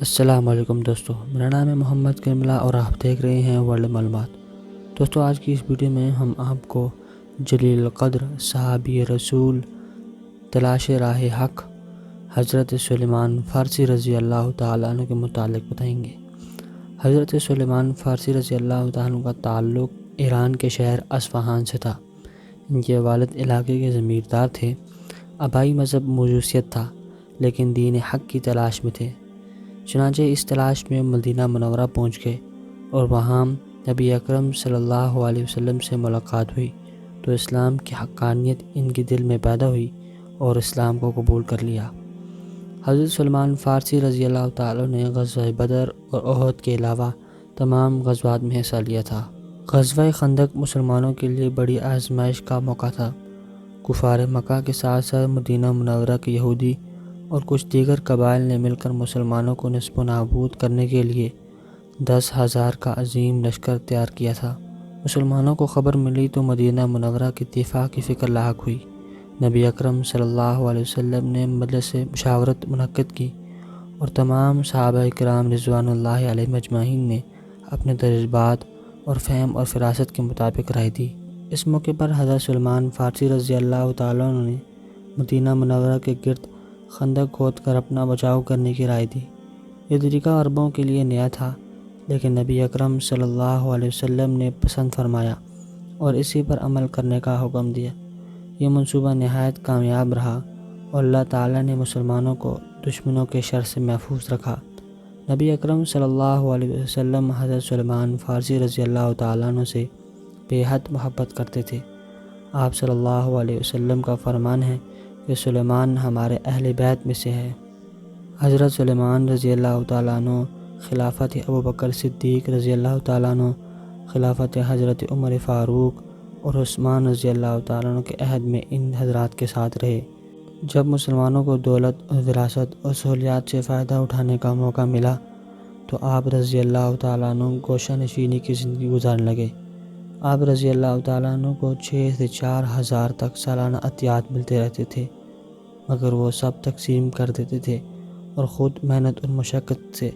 السلام علیکم دوستو، میرا نام ہے محمد کرملا اور آپ دیکھ رہے ہیں ورلڈ معلومات۔ دوستو، آج کی اس ویڈیو میں ہم آپ کو جلیل القدر صحابی رسول تلاش راہ حق حضرت سلیمان فارسی رضی اللہ تعالیٰ عنہ کے متعلق بتائیں گے۔ حضرت سلیمان فارسی رضی اللہ تعالیٰ عنہ کا تعلق ایران کے شہر اصفہان سے تھا۔ ان کے والد علاقے کے زمیندار تھے۔ آبائی مذہب موجوسیت تھا، لیکن دین حق کی تلاش میں تھے۔ چنانچہ اس تلاش میں مدینہ منورہ پہنچ گئے اور وہاں نبی اکرم صلی اللہ علیہ وسلم سے ملاقات ہوئی تو اسلام کی حقانیت ان کے دل میں پیدا ہوئی اور اسلام کو قبول کر لیا۔ حضرت سلیمان فارسی رضی اللہ تعالیٰ نے غزوہ بدر اور احد کے علاوہ تمام غزوات میں حصہ لیا تھا۔ غزوہ خندق مسلمانوں کے لیے بڑی آزمائش کا موقع تھا۔ کفار مکہ کے ساتھ ساتھ مدینہ منورہ کے یہودی اور کچھ دیگر قبائل نے مل کر مسلمانوں کو نصب و نابود کرنے کے لیے 10,000 کا عظیم لشکر تیار کیا تھا۔ مسلمانوں کو خبر ملی تو مدینہ منورہ کی دفاع کی فکر لاحق ہوئی۔ نبی اکرم صلی اللہ علیہ وسلم نے مجلس مشاورت منعقد کی اور تمام صحابہ کرام رضوان اللہ علیہم اجمعین نے اپنے تجربات اور فہم اور فراست کے مطابق رائے دی۔ اس موقع پر حضرت سلیمان فارسی رضی اللہ تعالیٰ عنہ نے مدینہ منورہ کے گرد خندق کھود کر اپنا بچاؤ کرنے کی رائے دی۔ یہ طریقہ عربوں کے لیے نیا تھا، لیکن نبی اکرم صلی اللہ علیہ وسلم نے پسند فرمایا اور اسی پر عمل کرنے کا حکم دیا۔ یہ منصوبہ نہایت کامیاب رہا اور اللہ تعالیٰ نے مسلمانوں کو دشمنوں کے شر سے محفوظ رکھا۔ نبی اکرم صلی اللہ علیہ وسلم حضرت سلیمان فارسی رضی اللہ تعالیٰ عنہ سے بے حد محبت کرتے تھے۔ آپ صلی اللہ علیہ وسلم کا فرمان ہے کہ سلیمان ہمارے اہل بیت میں سے ہے۔ حضرت سلیمان رضی اللہ تعالیٰ عنہ خلافت ابوبکر صدیق رضی اللہ تعالیٰ عنہ، خلافت حضرت عمر فاروق اور عثمان رضی اللہ تعالیٰ عنہ کے عہد میں ان حضرات کے ساتھ رہے۔ جب مسلمانوں کو دولت اور وراثت اور سہولیات سے فائدہ اٹھانے کا موقع ملا تو آپ رضی اللہ تعالیٰ عنہ گوشہ نشینی کی زندگی گزارنے لگے۔ آپ رضی اللہ تعالیٰ عنہ کو 6 سے 4 ہزار تک سالانہ عطیات ملتے رہتے تھے، مگر وہ سب تقسیم کر دیتے تھے اور خود محنت اور مشقت سے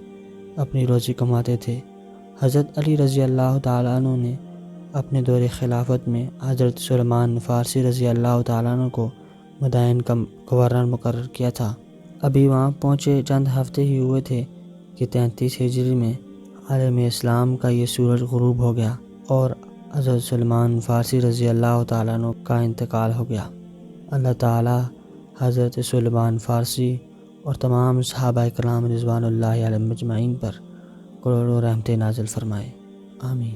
اپنی روزی کماتے تھے۔ حضرت علی رضی اللہ تعالیٰ عنہ نے اپنے دور خلافت میں حضرت سلیمان فارسی رضی اللہ تعالیٰ عنہ کو مدائن کا گورنر مقرر کیا تھا۔ ابھی وہاں پہنچے چند ہفتے ہی ہوئے تھے کہ 33 ہجری میں عالم اسلام کا یہ سورج غروب ہو گیا اور حضرت سلیمان فارسی رضی اللہ تعالیٰ عنہ کا انتقال ہو گیا۔ اللہ تعالیٰ حضرت سلیمان فارسی اور تمام صحابہ کرام رضوان اللہ علیہم اجمعین پر کروڑوں رحمتیں نازل فرمائے۔ آمین۔